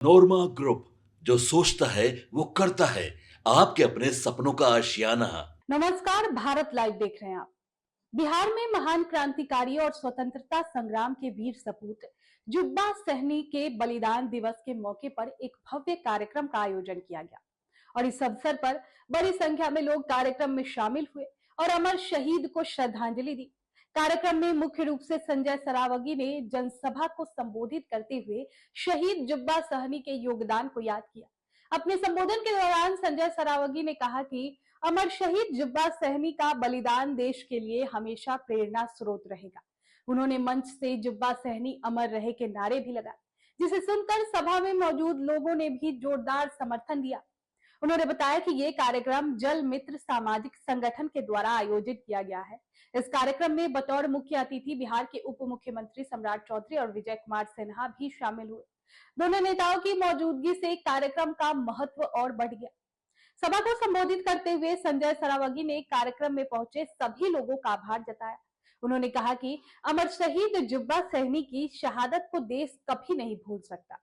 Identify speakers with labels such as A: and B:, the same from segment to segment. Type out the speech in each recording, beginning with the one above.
A: नोरमा group, जो सोचता है वो करता है। आपके अपने सपनों का आशियाना।
B: नमस्कार, भारत लाइव देख रहे हैं आप। बिहार में महान क्रांतिकारी और स्वतंत्रता संग्राम के वीर सपूत जुब्बा सहनी के बलिदान दिवस के मौके पर एक भव्य कार्यक्रम का आयोजन किया गया और इस अवसर पर बड़ी संख्या में लोग कार्यक्रम में शामिल हुए और अमर शहीद को श्रद्धांजलि दी। कार्यक्रम में मुख्य रूप से संजय सरावगी ने जनसभा को संबोधित करते हुए शहीद जुब्बा सहनी के योगदान को याद किया। अपने संबोधन के दौरान संजय सरावगी ने कहा कि अमर शहीद जुब्बा सहनी का बलिदान देश के लिए हमेशा प्रेरणा स्रोत रहेगा। उन्होंने मंच से जुब्बा सहनी अमर रहे के नारे भी लगाए, जिसे सुनकर सभा में मौजूद लोगों ने भी जोरदार समर्थन दिया। उन्होंने बताया कि ये कार्यक्रम जल मित्र सामाजिक संगठन के द्वारा आयोजित किया गया है। इस कार्यक्रम में बतौर मुख्य अतिथि बिहार के उप मुख्यमंत्री सम्राट चौधरी और विजय कुमार सिन्हा भी शामिल हुए। दोनों नेताओं की मौजूदगी से कार्यक्रम का महत्व और बढ़ गया। सभा को संबोधित करते हुए संजय सरावगी ने कार्यक्रम में पहुंचे सभी लोगों का आभार जताया। उन्होंने कहा कि अमर शहीद जुब्बा सहनी की शहादत को देश कभी नहीं भूल सकता।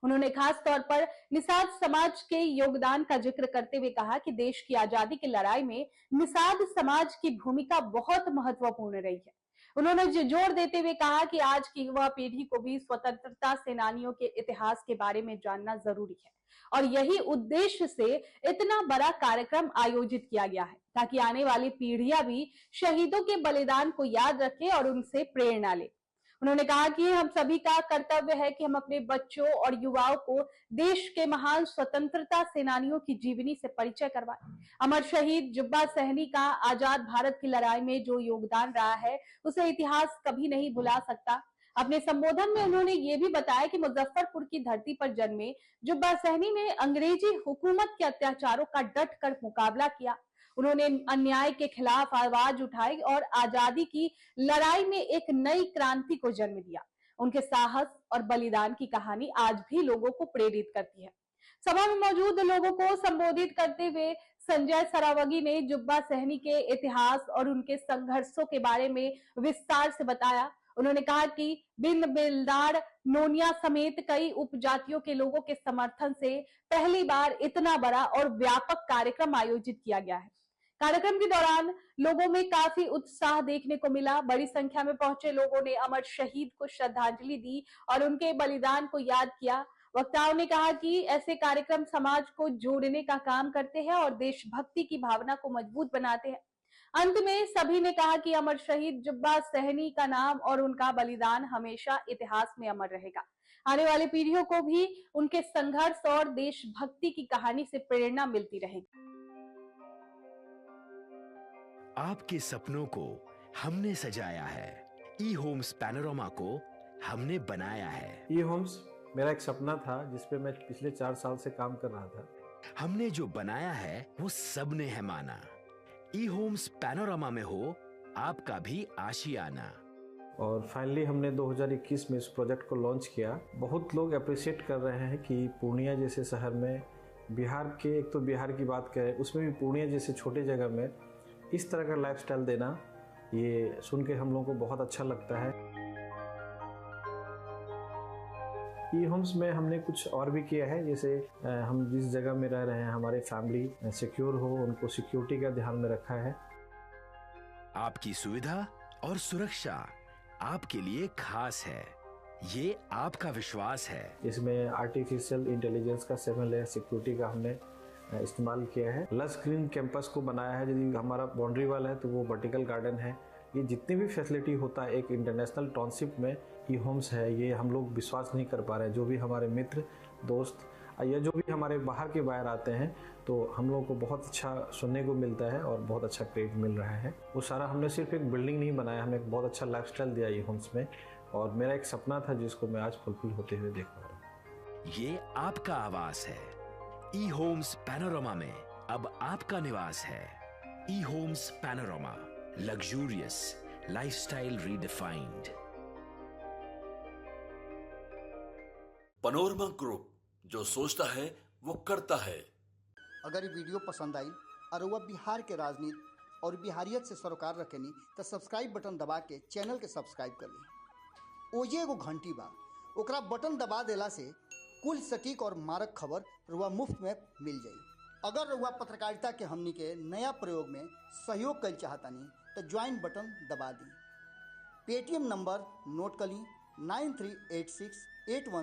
B: उन्होंने खास तौर पर निषाद समाज के योगदान का जिक्र करते हुए कहा कि देश की आजादी की लड़ाई में निषाद समाज की भूमिका बहुत महत्वपूर्ण रही है। उन्होंने जोर देते हुए कहा कि आज की युवा पीढ़ी को भी स्वतंत्रता सेनानियों के इतिहास के बारे में जानना जरूरी है और यही उद्देश्य से इतना बड़ा कार्यक्रम आयोजित किया गया है, ताकि आने वाली पीढ़ियां भी शहीदों के बलिदान को याद रखें और उनसे प्रेरणा ले। उन्होंने कहा कि हम सभी का कर्तव्य है कि हम अपने बच्चों और युवाओं को देश के महान स्वतंत्रता सेनानियों की जीवनी से परिचय करवाएं। अमर शहीद जुब्बा सहनी का आजाद भारत की लड़ाई में जो योगदान रहा है, उसे इतिहास कभी नहीं भुला सकता। अपने संबोधन में उन्होंने ये भी बताया कि मुजफ्फरपुर की धरती पर जन्मे जुब्बा सहनी ने अंग्रेजी हुकूमत के अत्याचारों का डट कर मुकाबला किया। उन्होंने अन्याय के खिलाफ आवाज उठाई और आजादी की लड़ाई में एक नई क्रांति को जन्म दिया। उनके साहस और बलिदान की कहानी आज भी लोगों को प्रेरित करती है। सभा में मौजूद लोगों को संबोधित करते हुए संजय सरावगी ने जुब्बा सहनी के इतिहास और उनके संघर्षों के बारे में विस्तार से बताया। उन्होंने कहा कि बिन बेलदार नोनिया समेत कई उपजातियों के लोगों के समर्थन से पहली बार इतना बड़ा और व्यापक कार्यक्रम आयोजित किया गया है। कार्यक्रम के दौरान लोगों में काफी उत्साह देखने को मिला। बड़ी संख्या में पहुंचे लोगों ने अमर शहीद को श्रद्धांजलि दी और उनके बलिदान को याद किया। वक्ताओं ने कहा कि ऐसे कार्यक्रम समाज को जोड़ने का काम करते हैं और देशभक्ति की भावना को मजबूत बनाते हैं। अंत में सभी ने कहा कि अमर शहीद जुब्बा सहनी का नाम और उनका बलिदान हमेशा इतिहास में अमर रहेगा। आने वाली पीढ़ियों को भी उनके संघर्ष और देशभक्ति की कहानी से प्रेरणा मिलती रहेगी।
C: आपके सपनों को हमने सजाया है। ई होम्स पैनोरामा को हमने बनाया है।
D: ई होम्स मेरा एक सपना था जिस पे मैं पिछले 4 साल से काम कर रहा था।
C: हमने जो बनाया है वो सबने है माना। ई होम्स पैनोरामा में हो आपका भी आशियाना।
D: और फाइनली हमने 2021 में इस प्रोजेक्ट को लॉन्च किया। बहुत लोग अप्रिशिएट कर रहे हैं कि पूर्णिया जैसे शहर में, बिहार के, एक तो बिहार की बात करें उसमें भी पूर्णिया जैसे छोटे जगह में इस तरह का लाइफस्टाइल देना, ये सुन के हम लोगों को बहुत अच्छा लगता है। ई होम्स में हमने कुछ और भी किया है, जैसे हम जिस जगह में रह रहे हैं हमारे फैमिली सिक्योर हो, उनको सिक्योरिटी का ध्यान में रखा है।
C: आपकी सुविधा और सुरक्षा आपके लिए खास है, ये आपका विश्वास है।
D: इसमें आर्टिफिशियल इंटेलिजेंस का 7 लेयर सिक्योरिटी का हमने इस्तेमाल किया है। लस ग्रीन कैंपस को बनाया है। यदि हमारा बाउंड्री वाल है तो वो वर्टिकल गार्डन है। ये जितनी भी फैसिलिटी होता है एक इंटरनेशनल टाउनशिप में ई होम्स है, ये हम लोग विश्वास नहीं कर पा रहे हैं। जो भी हमारे मित्र दोस्त या जो भी हमारे बाहर के बाहर आते हैं तो हम लोगों को बहुत अच्छा सुनने को मिलता है और बहुत अच्छा क्रेडिट मिल रहा है। वो सारा हमने सिर्फ एक बिल्डिंग नहीं बनाया, हमें एक बहुत अच्छा लाइफस्टाइल दिया ई होम्स में, और मेरा एक सपना था जिसको मैं आज फुलफिल होते हुए देख पा रहा हूँ।
C: ये आपका आवास है। ई होम्स पैनोरामा में अब आपका निवास है। E homes panorama, luxurious lifestyle redefined.
A: Panorama group, जो सोचता है वो करता है।
E: अगर ये वीडियो पसंद आई और वह बिहार के राजनीति और बिहारियत से सरोकार रखेनी तो सब्सक्राइब बटन दबा के चैनल के सब्सक्राइब कर ली। ओजे एगो घंटी बा, ओकरा बटन दबा देला से कुल सटीक और मारक खबर रुआ मुफ्त में मिल जाई। अगर रुआ पत्रकारिता के हमनी के नया प्रयोग में सहयोग कर चाहतानी तो ज्वाइन बटन दबा दी। पेटीएम नंबर नोट कर ली 938681